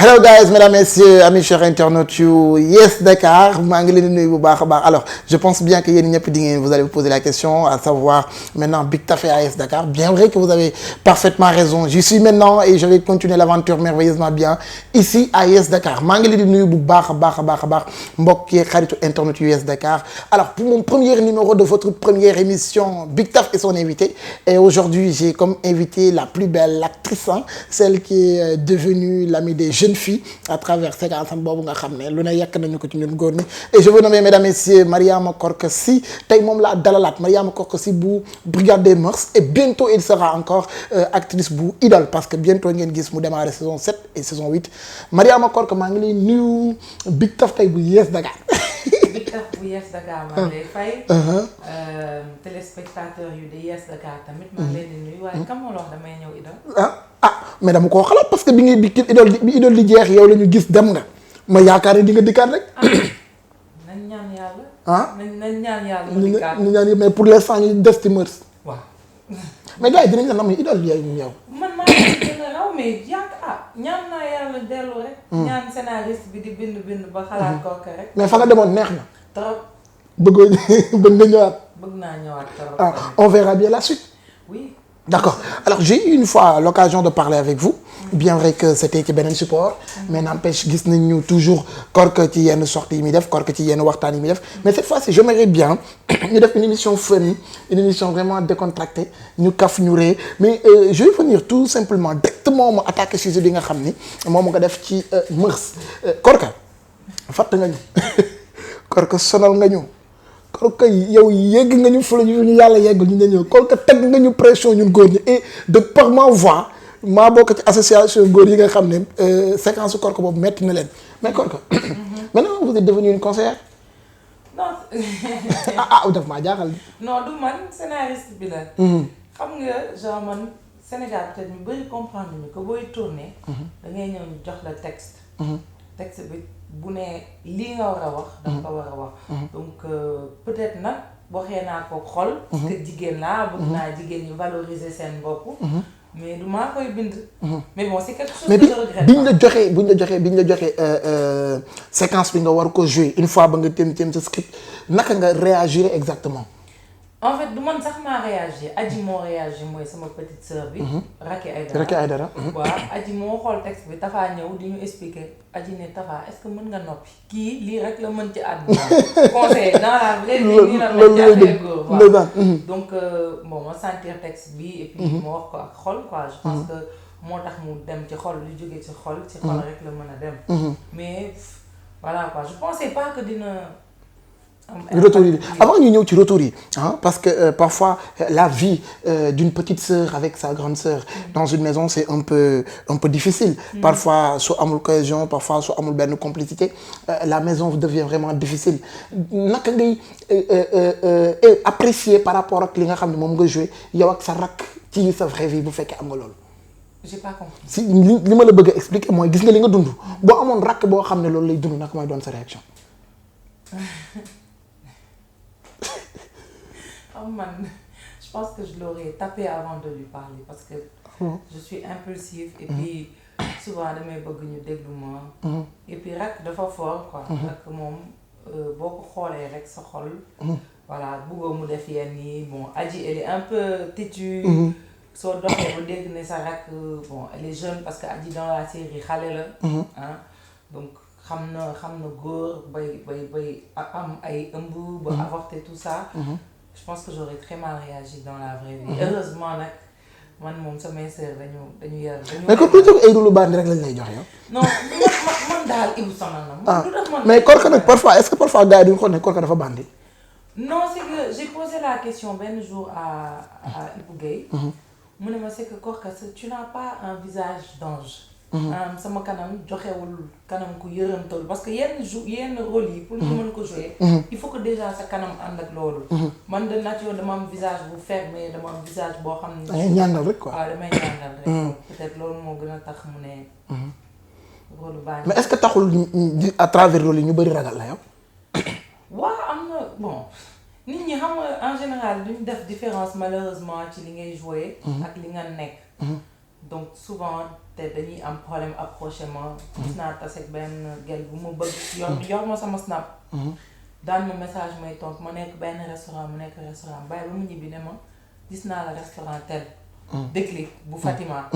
Hello guys, mesdames, messieurs, amis chers internautes yu Yes Dakar maa ngi leen di nuyu bu baax a baax alors je pense bien que yéen ñëpp di ngeen vous allez vous poser la question à savoir maintenant Big Taf est à Yes Dakar bien vrai que vous avez parfaitement raison j'y suis maintenant et je vais continuer l'aventure merveilleusement bien ici à Yes Dakar maa ngi leen di nuyu bu baax a baax a baax a baax mbokk yi xaritu internautes yu Yes Dakar alors pour mon premier numéro de votre première émission Big Taf et son invité et aujourd'hui j'ai comme invité la plus belle actrice celle qui est devenue l'amie des jeunes filles à travers séquence boobu nga xam ne lu ne yàq nañu ko ci ñun góor ñi et je veux nommer mesdames et messieurs Mariama Korka Sy tey moom laa dalalaat Mariama Korka Sy bu Brigade des Mœurs et bientôt il sera encore actrice bu Idole parce que bientôt ngeen gis mu démarrer saison 7 et saison 8 Mariama Korka maa ngi lay nuyu Big Taf tey bu Yes Dakar. Big Taf bu Yes Dakar maa ngi lay fay. téléspectateur yu de Yes Dakar tamit maa ngi leen di nuyu waaye kam moo la wax damay ñëw Idole. mais dama koo xalaat parce que bi ngay dikki Idole di jeex yow la ñu gis dem nga ma yaakaar ne di nga dikkaat rek. nañ ñaan yàlla. nañ ñaan yàlla mu dikkaat ñu ñaan mais pour l'instant ñu des ci Mœurs. waaw. mais gars yi dinañ la nam Idole yow. man maa ngi gën a raw mais ñaan naa yàlla dellu rek. ñaan scénariste bi di bind ba xalaat kooku rek. mais fa nga demoon neex na. trop. bëgg nga ñëwaat. bëgg naa ñëwaat trop. On verra bien la suite. oui. D'accord. Alors j'ai eu une fois l'occasion de parler avec vous. Bien vrai que c'était ci beneen support. mais n'empêche gis nañu toujours Korka ci yenn sorties yi muy def Korka ci yenn waxtaan yi muy def. mais cette fois-ci j'aimerais bien ñu def une émission fun une émission vraiment décontractée ñu kaf ñu ree mais je vais venir tout simplement directement ma attaquer sujet bi nga xam ni moom nga def ci Mœurs. Korka fàtt nga ñu Korka sonal nga ñu. Korka yow yegg nga ñu fële ñu yàlla yeggul ñu ne ñëw Korka teg nga ñu pression ñun góor ñi et de par ma voix maa bokk ci association góor yi nga xam ne séquence Korka boobu metti na leen mais Korka. maintenant vous êtes devenue une conseillère. non. daf maa jaaxal. non du man scénariste bi la. xam nga genre man Sénégal peut-être ñu bëri comprendre ñu que booy tourner. da ngay ñëw ñu jox la texte. texte bi bu ne lii nga war a wax. da nga ko war a wax. donc peut-être nag waxee naa ko xol. parce que jigéen laa bëgg naa jigéen ñi valoriser seen bopp. mais du maa koy bind. mais bon c'est quelque chose que je regrette. mais biñ la joxee séquence bi nga war ko jouer une fois ba nga tém sa script naka nga réagir exactement. en fait du man sax maa réagir Adji moo réagir mooy sama petite sœur bi. Racky Aïdara waaw Adji moo xool texte bi Tafa ñëw di ñu expliquer Adji ne Tafa est-ce que mën nga noppi kii lii rek la mën ci àdduna. conseil dans la vraie vie nii la mën ci affaire góor waaw donc bon ma sentir texte bi et puis ma wax ko ak xol quoi je pense que moo tax mu dem ci xol lu jógee ci xol rek la mën a dem. mais voilà quoi je pensais pas que dina. retour yi avant ñu ñëw ci retour yi parce que parfois la vie d'une petite sœur avec sa grande sœur dans une maison c'est un peu difficile parfois su amul cohésion parfois su amul benn complicité la maison devient vraiment difficile naka ngay apprécier par rapport ak li nga xam ne moom nga joué yow ak sa rakk ci sa vraie vie bu fekkee am nga loolu. j'ai pas compris. si li ma la bëgg a expliquer mooy gis nga li nga dund boo amoon rakk boo xam ne loolu lay dund naka mooy doon sa réaction. man je pense que je l'aurais tapé avant de lui parler parce que je suis impulsive et puis souvent damay bëgg ñu déglu ma et puis rek dafa fort quoi rek moom boo ko xoolee rek sa xol voilà bëggoo mu def yenn yi bon Adji elle est un peu têtue soo doxee ba dégg ne sa rek bon elle est jeune parce que Adji dans la série xale la donc xam na góor bay am ay ëmb ba avorter tout ça. Je pense que j'aurais très mal réagi dans la vraie vie. Heureusement nag man moom samay sœur dañu yar. mais comme plutôt ay rôle bandi rek lañ lay jox yow. non man daal Ibou sonal na. mais Korka nag parfois est-ce que parfois gars yi duñu xool ne Korka dafa bandi. non c'est que j'ai posé la question benn jour à Ibou Guèye. mu ne ma c'est que Korka tu n'as pas un visage d'ange. sama kanam joxewul kanam ku yërëmtal parce que yenn rôle yi pour ñu mën ko jouer il faut que déjà sa kanam ànd ak loolu man de nature dama am visage bu fermé dama am visage boo xam ne damay ñàngal rek quoi waaw damay ñàngal rek peut-être loolu moo gën a tax mu ne rôle baa mais est-ce que taxul à travers rôle yi ñu bëri ragal la yow. waaw am na bon nit ñi xam nga en général duñ def différence malheureusement ci li ngay jouer ak li nga nekk donc souvent te dañuy am problème approchement. gis naa tase ak benn gel bu ma bëgg yor ma sama snap. daan ma message may tontu ma nekk benn restaurant mu nekk restaurant bàyyi ba mu ñibbi ne ma gis naa la restaurant tel. déclic bu Fatima.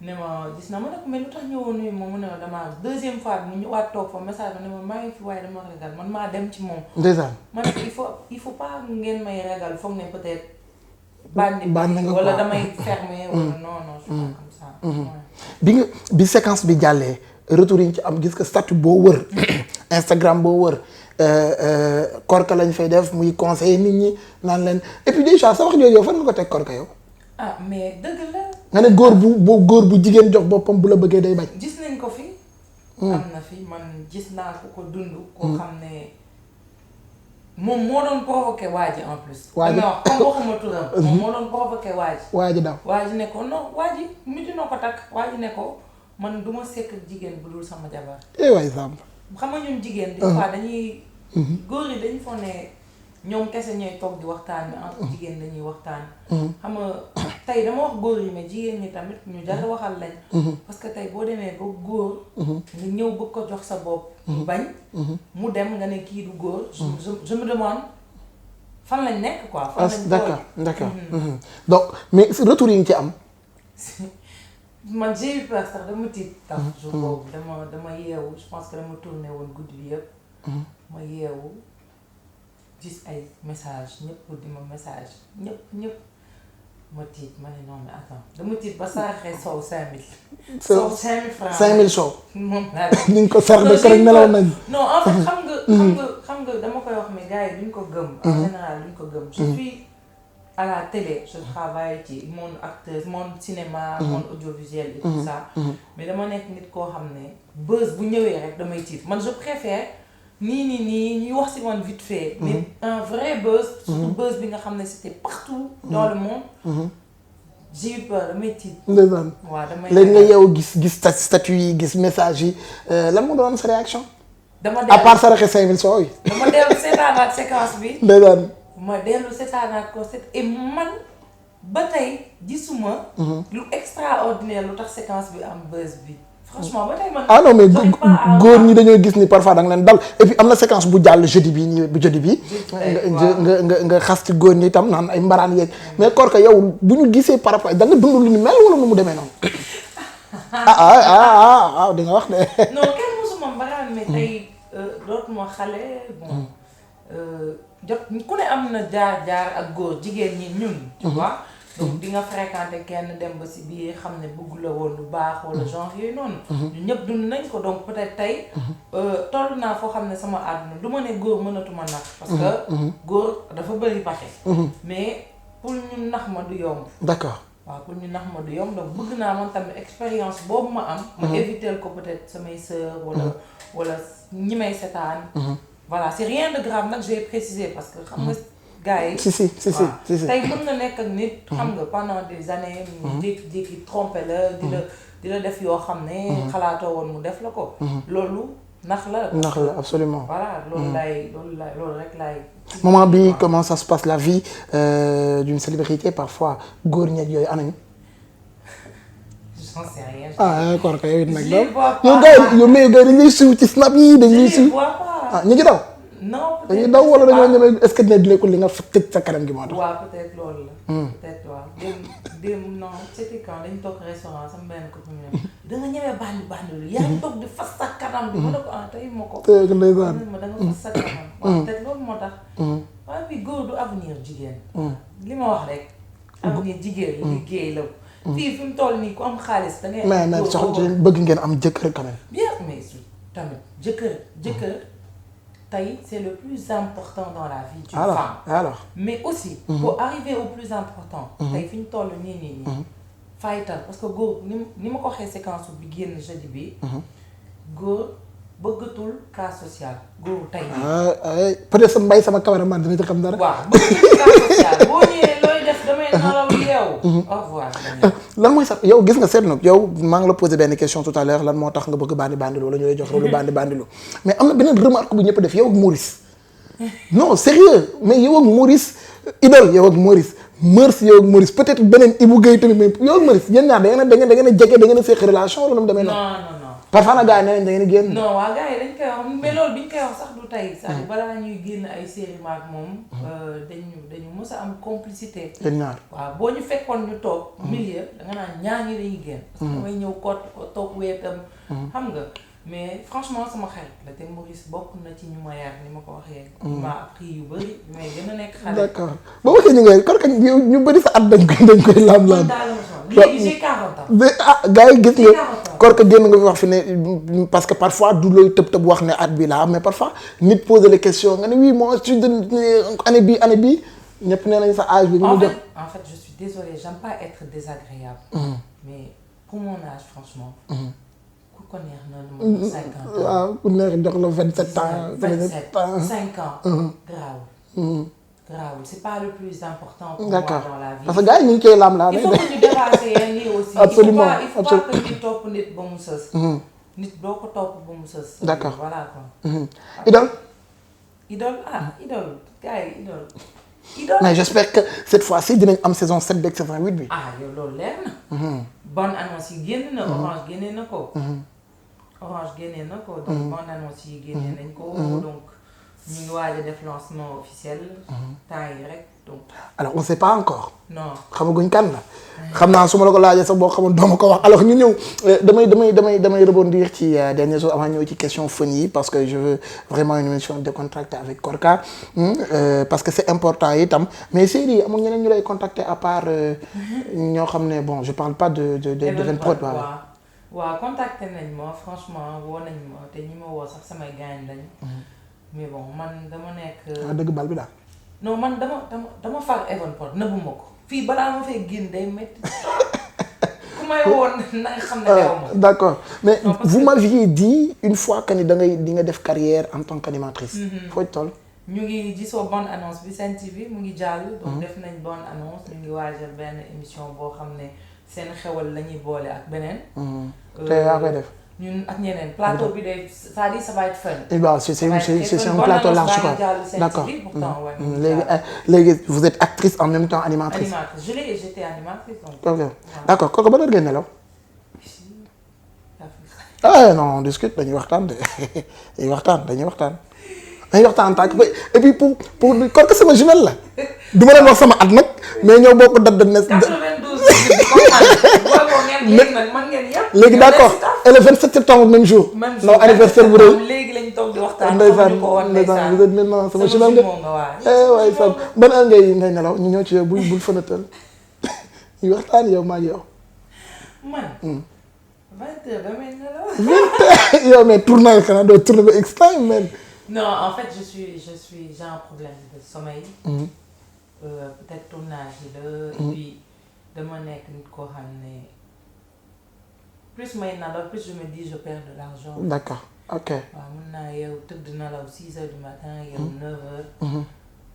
ne ma gis na ma ne ko mais lu tax ñëwoon nuyu moom mu ne ma damaa deuxième fois bi mu ñëwaat toog fa message ma ne ma maa ngi fi waaye dama ragal man maa dem ci moom. ndeysaan. ma ne il faut pas ngeen may ragal foog ne peut-être. bànni nga wala damay fermer wala non je suis pas comme ça. bi séquence bi jàllee retour yi ñu ci am gis que statut boo wër Instagram boo wër Korka lañ fay def muy conseiller nit ñi naan leen et puis déjà sa wax jooju yow fan nga ko teg Korka yow. ah mais dëgg la. nga ne góor bu jigéen jox boppam bu la bëggee day bañ. gis nañ ko fi. am na fi man gis naa ko dund. koo xam ne moom moo doon provoqué waa ji en plus. waa ji wax comme waxuma turam. moom moo doon provoqué waa ji. waa ji daw waa ji ne ko non waa ji miti noo ko takk waa ji ne ko man du ma sekk jigéen bu dul sama jabar. waay Samba. xam nga ñun jigéen. des fois dañuy. góor yi dañu foog ne ñoom kese ñooy toog di waxtaan entre jigéen dañuy waxtaan. xam nga tey dama wax góor yi mais jigéen ñi tamit ñu jar waxal lañ. parce que tey boo demee ba góor. nga ñëw bëgg ko jox sa bopp. bañ. mu dem nga ne kii du góor. je me demande fan lañ nekk quoi. fan lañ d'accord. donc mais retour yi nga ci am. man j'ai eu peur sax dama tiit tax jour boobu dama yeewu je pense que dama tourné woon guddi bi yëpp. ma yeewu gis ay message ñëpp di ma message ñëpp ma tiit ma ne non mais attends dama tiit ba saraxee sow 5000. sow 5000 francs 5000 sow. moom laa ñu ngi ko sarax ba keroog nelaw nañ. non en fait xam nga dama koy wax mais gars yi duñ ko gëm. en général duñ ko gëm. je suis à la télé je travaille ci monde acteur monde cinéma. monde audiovisuel et tout ça. mais dama nekk nit koo xam ne buzz bu ñëwee rek damay tiit man je préfère. nii ñuy wax si man vite fait. mais un vrai buzz. surtout buzz bi nga xam ne c'était partout. dans le monde. j'ai eu peur damay tiit. ndeysaan. waaw damay léegi nga yow gis statut yi gis message yi lan moo doon sa réaction. dama dellu à part saraxe 5000 soo yi. dama dellu seetaanaat séquence bi. ndeysaan. ma dellu seetaanaat ko et man ba tey gisuma. lu extraordinaire lu tax séquence bi am buzz bi. franchement ba tey man. ah non mais góor ñi dañoo gis ni parfois da nga leen dal et puis am na séquence bu jàll jeudi bi. nga xas ci góor ñi itam naan ay mbaraan yeeg. mais Korka yow bu ñu gisee par rapport da nga dund lu ni mel wala nu mu demee noonu. di nga wax de. non kenn mosuma mbaraan mais tey dootuma xale bon jot ku ne am na jaar ak góor jigéen ñi ñun. tu vois. donc di nga fréquenter kenn dem ba si biir xam ne bëgg la woon lu baax wala genre yooyu noonu. ñu ñëpp dund nañ ko donc peut-être tey. toll naa foo xam ne sama àdduna du ma ne góor mënatuma nax. parce que góor dafa bëri paxe. mais pour ñu nax ma du yomb. d'accord. waaw pour ñu nax ma du yomb donc bëgg naa man tamit expérience boobu ma am. ma éviter ko peut-être samay sœurs wala ñi may setaan. voilà c'est rien de grave nag je vais préciser parce que xam nga. gars yi si tey mën nga nekk ak nit. xam nga pendant des années. jékki-jékki trompé la. di la def yoo xam ne. xalaatoo woon mu def la ko. loolu nax la. nax la absolument. voilà loolu rek laay. moment bi comment ça se passe la vie d'une célébrité parfois góor ñeeg yooyu anañu. j'en sais rien. ah Korka yow it nag. je les vois pas yow gars yi yow mais gars yi dañuy suivre ci snap yi dañuy suivre. je les vois pas. ah ñu ngi daw. non dañuy daw wala dañoo ñemee est-ce que dina dile ko li nga tëj sa kanam gi moo tax. waaw peut-être loolu la. peut-être waaw démb non c'était quand dañu toog restaurant sama benn copine da nga ñemee bandi lu yaa ngi toog di fas sa kanam bi. ma ne ko tey ma ko. ndeysaan ma da nga fas sa kanam. waaw peut-être loolu moo tax. waaye bi góor du avenir jigéen. li ma wax rek. avenir jigéen liggéey la. fii fi mu toll nii ku am xaalis da ngay. mais soxna bëgg ngeen am jëkkër quand même. bien mais tamit jëkkër. tey c'est le plus important dans la vie d'une femme. alors mais aussi. pour arriver au plus important. tey fi ñu toll nii. fayital parce que góor ni ma ko waxee séquence bi génn jeudi bi. góor bëggatul cas social góor tey. peut-être mbay sama cameraman dina ci xam dara. waaw bëggatul cas social boo ñëwee looy def damay nalaw yeewu. au revoir. lan mooy sax yow gis nga seetlu yow maa ngi la posé benn question tout à l'heure lan moo tax nga bëgg bandi wala ñu lay jox rôle bandi mais am na beneen remarque bu ñëpp def yow ak Maurice. non sérieux mais yow ak Maurice idole yow ak Maurice Mœurs yow ak Maurice peut-être beneen Ibou Guèye tamit mais yow ak Maurice yéen ñaar da ngeen a jege da ngeen a seq relation wala nu mu demee noonu. non. parfois nag gars yi nee nañ da ngeen a génn. non waa gars yi dañ koy wax mais loolu bi ñu koy wax sax du tey. c'est-à-dire balaa ñuy génn ay série maak moom. dañu mës a am complicité. yéen ñaar waaw boo ñu fekkoon ñu toog. milieu da nga naan ñaar ñi dañuy génn. parce que damay ñëw ko toog weetam. xam nga mais franchement sama xarit la te Maurice bokk na ci ñu ma yar ni ma ko waxee. ma appris yu bëri mais gën a nekk xale. d'accord boo waxee ñu ngi Korka ñu bëri sa at dañ koy laam-laam. léegi j'ai 40 ans. gars yi gis nga Korka génn nga fi wax fi ne parce que parfois du looy tëb wax ne at bi la mais parfois nit poser les questions nga ne oui moi je suis de année bii ñëpp nee nañ sa âge bi. en fait je suis désolée j'aime pas être désagréable. mais pour mon âge franchement. ku ko neex na ma 50 ans. waaw ku neex jox la 27 ans. 27 5 ans. garaawul c'est pas le plus important. pour moi dans la vie. parce que gars yi ñu ngi koy laam-laam. il faut que ñu dépasser yenn yi aussi. absolument il faut pas que nit topp nit ba mu sës. nit doo ko topp ba mu sës. d'accord voilà quoi. Idole. Idole gars yi Idole. mais j'espère que cette fois-ci dinañ am saison 7 beeg saison 8 bi. yow loolu leer na. bonne annonce yi génn na. Orange génnee na ko. donc bonne annonce yi génnee nañ ko donc. ñu ngi waaj a def lancement officiel. temps yi rek donc. alors on sait pas encore. non xamaguñ kan la. xam naa su ma la ko laajee sax boo xamul doo ma ko wax alors ñu ñëw damay rebondir ci dernier jour avant ñëw ci question fun yi parce que je veux vraiment une émission décontractée avec Korka parce que c'est important itam mais série amul ñeneen ñu lay contacter à part ñoo xam ne bon je parle pas de Evenprod. waaw contacté nañ ma franchement woo nañ ma te ñi ma woo sax samay gaañ lañ. mais bon man dama nekk. dëgg bal bi daal. non man dama far Evenprod nëbbu ma ko. fii balaa ma fay génn day métti. ku may woon na nga xam ne dew ma. d'accord mais vous m'aviez dit une fois que ni di nga def carrière en tant qu'animatrice. foo toll. ñu ngi gisoo bonne annonce bi Sen TV mu ngi jàll. donc def nañ bonne annonce ñu ngi waajal benn émission boo xam ne seen xewal la ñuy boole ak beneen. te yaa koy def. ñun ak ñeneen plateau bi day c'est-à-dire ça va être fun. et bien c'est un plateau large quoi. D'accord. léegi vous êtes actrice en même temps animatrice. J'étais animatrice donc. ok d'accord kooku ba doon ngeen nelaw. non on discute dañuy waxtaan dañuy waxtaan tant que et puis pour kooku sama jumelle la. du ma leen wax sama at nag mais ñoo bokk date de naissance. 92. léegi d'accord et le 27 septembre même jour. non anniversaire bu rëy. léegi lañ toog di waxtaan. ndeysaan vous êtes maintenant sama jumelle nga. waaye Sam ban heure ngay nelaw ñu ñëw ci yow bul fënatal ñu waxtaan yow maa ngi yow. man. 20 heures damay nelaw. 20 heures yow mais tournage xanaa doo tourner ba extrême man. non en fait j'ai un problème de sommeil. Peut-être tournage yi la. et puis dama nekk nit koo xam ne plus may nelaw plus je me dis je perds de l'argent. d'accord ok. waaw mun naa yow tëdd nelaw 6 heures du matin yow 9 heures.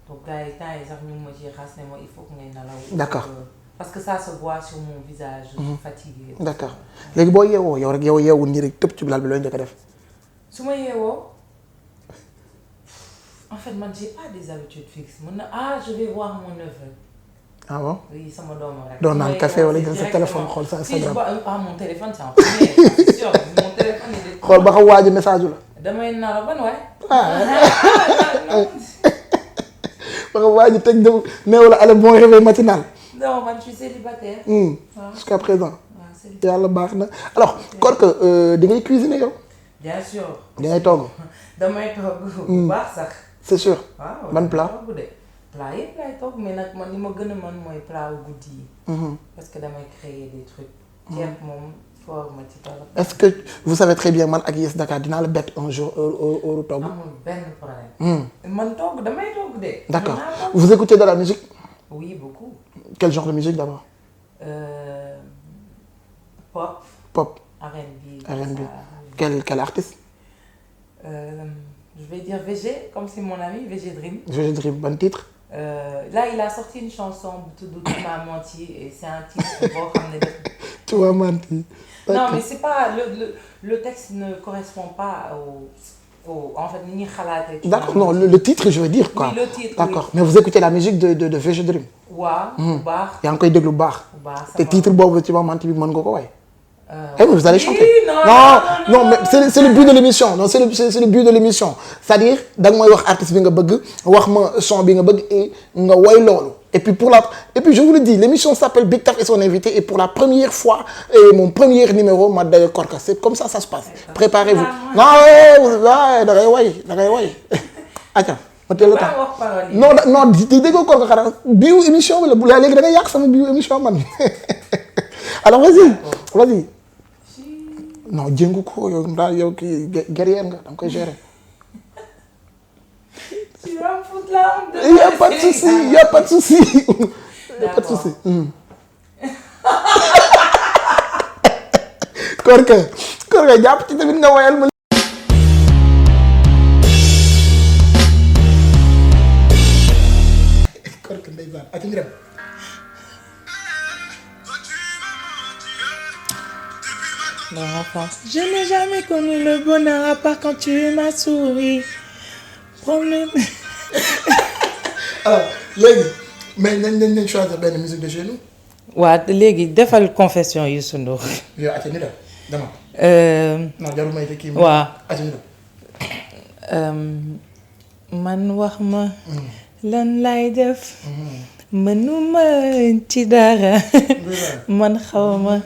donc gars yi temps yi sax ñu ngi ma ci xas ne ma il faut que ngay nelaw. d'accord parce que ça se voit sur mon visage. je suis fatiguée. d'accord léegi boo yeewoo yow rek yow yeewu nii rek tëb ci lal bi looy njëkk a def. su ma yeewoo en fait man j'ai pas des habitudes fixes mun na je vais voir mon neveu. ah bon. oui sama doom rek. doo naan café wala jël sa téléphone xool sa Instagram. mon téléphone c'est en premier c'est sûr mon téléphone il est. xool ba xam waaju message la. damay nelaw ban waay. ba xam waaju teg dem néew la allez bon réveil matinal. non man je suis célibataire. jusqu'à présent. waaw célibataire yàlla baax na alors Korka di ngay cuisiner yow. bien sûr. di ngay togg. damay togg bu baax sax. c'est sûr. waaw ban plat. plat yëpp laay togg mais nag man li ma gën a mën mooy plat wu guddi yi. parce que damay créer des trucs. ceeb moom fort ma ci torop. est-ce que vous savez très bien man ak Yes Dakar dinaa la bett un jour heure togg. amul benn problème. man togg damay togg de. d'accord vous écoutez de la musique. oui beaucoup. quel genre de musique d'abord. pop. pop. R&B. Quel artiste. Je vais dire VG, comme c'est mon ami, VG Dream. VG Dream, bon titre. Là, il a sorti une chanson, Tu m'as menti, et c'est un titre bon, Tu m'as menti. Non, mais c'est pas... Le texte ne correspond pas en fait, ni Khalate. D'accord, non, le titre, je veux dire, quoi. Oui, le titre, d'accord, oui. Mais vous écoutez la musique de VG Dream. waaw bu baax. yaa ngi koy déglu bu baax. bu baax te titre boobu ci Mamanti bi mën nga ko way. oui, vous allez chanter. Non, mais c'est le but de l'émission. Non, c'est le but de l'émission. C'est-à-dire da nga mooy wax artiste bi nga bëgg wax ma son bi nga bëgg et nga way loolu. Et puis je vous le dis, l'émission s'appelle Big Taf et son invité et pour la première fois et mon premier numéro ma day Korka. C'est comme ça se passe. Préparez-vous. Non, da ngay way. Attends, ma teel a temps. Non, di déggoo Korka xanaa biu émission bi la bu la léegi da ngay yàq sama biu émission man. Alors vas-y. Non jéngu ko yow daal yow kii guerrière nga danga koy gérer. Tu vas me foutre la honte. Il y a pas de souci. Korka jàpp ci tamit nga woyal ma. Korka ndeysaan ati ñu dem. Je n'ai jamais connu le bonheur à part quand tu m'as souri. Problème. Alors léegi mais nañ choisir benn musique de chez nous. waaw léegi defal confession Youssou Ndour. yow ati ñu dem dama. non jarul may te kii. waaw ati ñu dem. man wax ma. lan lay def. mënuma ci dara. man xaw ma.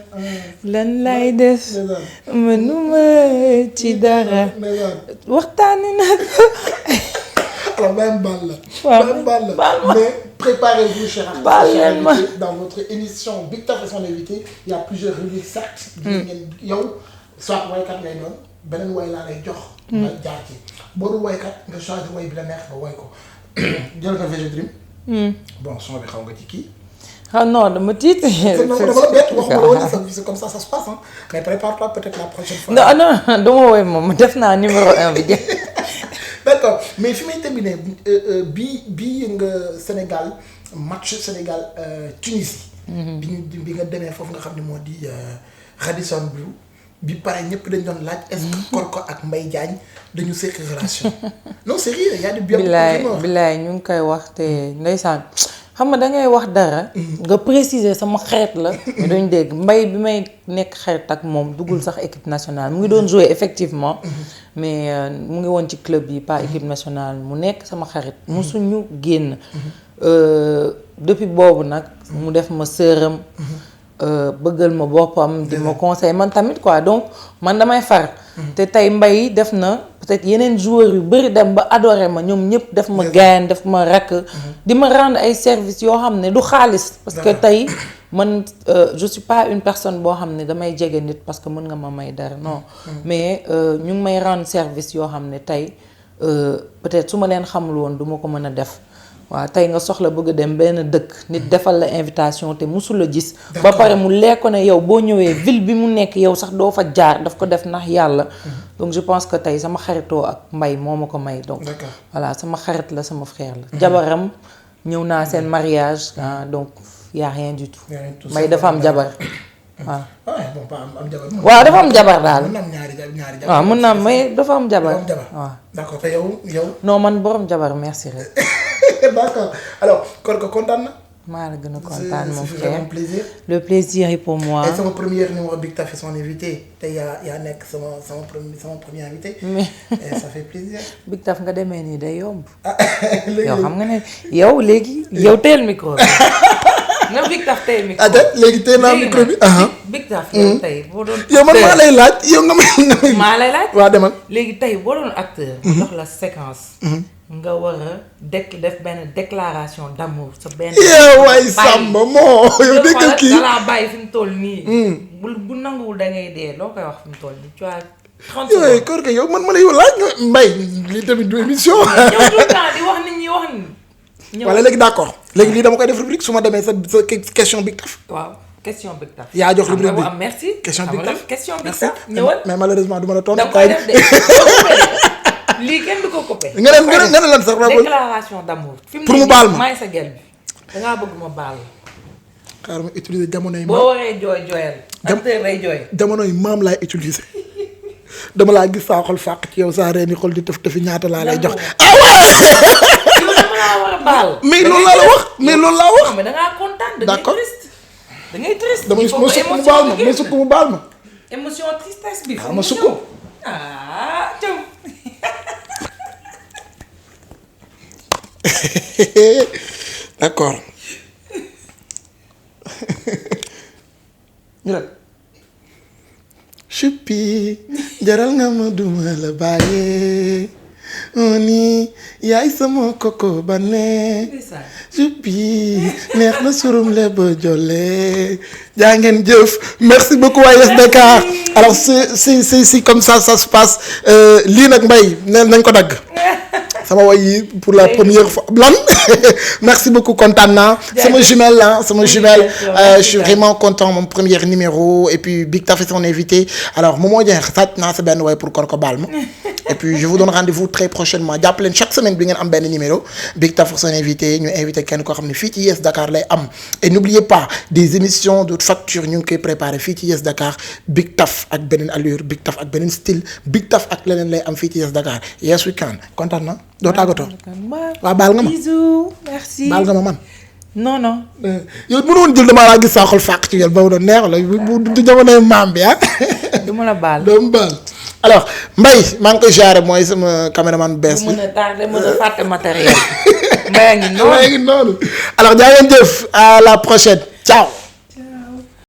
lan lay def. mënuma ci dara. waxtaani nag. alors même baal la. waaw baal la mais préparez-vous chers artistes dans votre émission Big Taf et son invité il y a plusieurs rubriques certes. ngeen yow soit waykat ngay doon beneen way laa lay jox. nga jaar ci boo dul waykat nga choisir way bi la neex nga way ko jël nga VG Dream. bon son bi xaw nga ci kii. ah non dama tiit. dama la bett waxuma la woon c'est comme ça se passe hein mais prépare-toi peut-être la prochaine fois. non dama woy moom def naa numéro 1 bi. D'accord mais fi may terminer bii nga Sénégal match Sénégal Tunisie. bi nga demee foofu nga xam ne moo di Radisson Blu bi pare ñëpp dañ doon laaj. est-ce que Korka ak Mbaye Diagne dañu seq relation. non sérieux y a du bien. bilaay ñu ngi koy wax te ndeysaan xam nga da ngay wax dara. nga préciser sama xarit la. mais dañ dégg Mbaye bi may nekk xarit ak moom duggul sax équipe nationale mu ngi doon jouer effectivement. mais mu ngi woon ci club yi pas équipe nationale mu nekk sama xarit. musuñu génn. depuis boobu nag mu def ma sëram. bëggal ma boppam di ma conseil man tamit quoi donc man damay far. te tey Mbaye def na peut-être yeneen joueurs yu bari dem ba adoré ma ñoom ñëpp def ma gain def ma rakk. di ma rendre ay services yoo xam ne du xaalis. parce que tey man je suis pas une personne boo xam ne damay jege nit parce que mën nga ma may dara non. mais ñu ngi may rendre service yoo xam ne tey peut-être su ma leen xamul woon du ma ko mën a def. waaw tey nga soxla bëgg a dem benn dëkk nit defal la invitation te musul la gis. ba pare mu leer ko ne yow boo ñëwee ville bi mu nekk yow sax doo fa jaar daf ko def ndax yàlla. donc je pense que tey sama xaritoo ak Mbaye moo ma ko may donc. voilà sama xarit la sama frère la. jabaram ñëw naa seen mariage donc y a rien du tout. Mbaye dafa am jabar waaw. waaw dafa am jabar daal. waaw mën naa may dafa am jabar. waaw d'accord te yow. non man borom jabar merci rek. D'accord alors Korka kontaan na. maa la gën a kontaan mon frère. c'est un plaisir. le plaisir est pour moi. et sama premier numéro Big Taf et son invité te yaa nekk sama premier invité. et ça fait plaisir. Big Taf nga demee nii day yomb. yow xam nga ne yow léegi yow teel micro bi. nga Big Taf teel micro bi. léegi teel naa micro bi. Big Taf yow tey boo doon. yow man maa lay laaj yow nga may. maa lay laaj. waaw demal. léegi tey boo doon acteur. jox la séquence. nga war a def benn déclaration d'amour sa benn. waay Samba moo yow dégg kii dalaa bàyyi fi mu toll nii. bu nanguwul da ngay dee loo koy wax fi mu toll nii tu as 30 secondes. yooyu Korka yow man ma lay laaj nga Mbaye lii tamit du émission. ñëw tout le temps di wax nit ñi wax ni. wala léegi d'accord léegi lii dama koy def rubrique su ma demee sa question Big Taf. waaw question Big Taf. yaa jox rubrique bi merci. question Big Taf question Big Taf ñëwal. mais malheureusement du ma la tontu. da koy def de lii kenn du ko coupé. nga ne lan sax. déclaration d'amour. pour mu baal ma maay sa gel bi. dangaa bëgg ma baal. xaaral ma utiliser jamono yi. boo waree jooyal. acteur lay jooy. jamono yi maam laay utiliser dama laa gis saa xol fàq ci yow saa reeni xol di tëf tëfi ñaata laa lay jox. ah ngaa war a baal. mais loolu laa la wax mais loolu laa wax. mais da ngaa kontaan. D'accord da ngay triste. damay ma sukk mu baal ma ma sukk mu baal ma. émotion tristesse bi. ma sukk. Thiaw. D'accord. ñu dem. Choupi jaral nga ma duma la bàyyee oni yaay sama koko ba ne Choupi neex na surum le ba jolle jaa ngeen jëf merci beaucoup waa Yes Dakar alors c'est comme ça se passe lii nag mbay nañ ko dagg sama way yi pour la première fois lan merci beaucoup kontaan naa sama jumelle ah sama jumelle je suis vraiment content mon premier numéro et puis Big Taf est son invité alors Momo Dieng sàcc naa sa benn way pour ko baal ma et puis je vous donne rendez-vous très prochainement jàpp leen chaque semaine bi ngeen am benn numéro Big Taf est son invité ñu invité kenn koo xam ne fii ci Yes Dakar lay am et n'oubliez pas des émissions de facture ñu ngi koy préparé fii ci Yes Dakar Big Taf ak beneen allure Big Taf ak beneen style Big Taf ak leneen lay am fii ci Yes Dakar Yes Weekend kontaan na doo tàggatoo waaw baal nga ma bisous merci baal nga ma man non non yow mënoon jël damaa laa gis saa xol fàq ci yel ba mu doon neex la du jamonoy maam bi ah du ma la baal doo mu baal alors Mbaye maa ngi koy jaare mooy sama caméraman bees bi mën a tardé mën a fàtte matériel Mbaye a ngi noonu alors jaa ngeen jëf à la prochaine ciao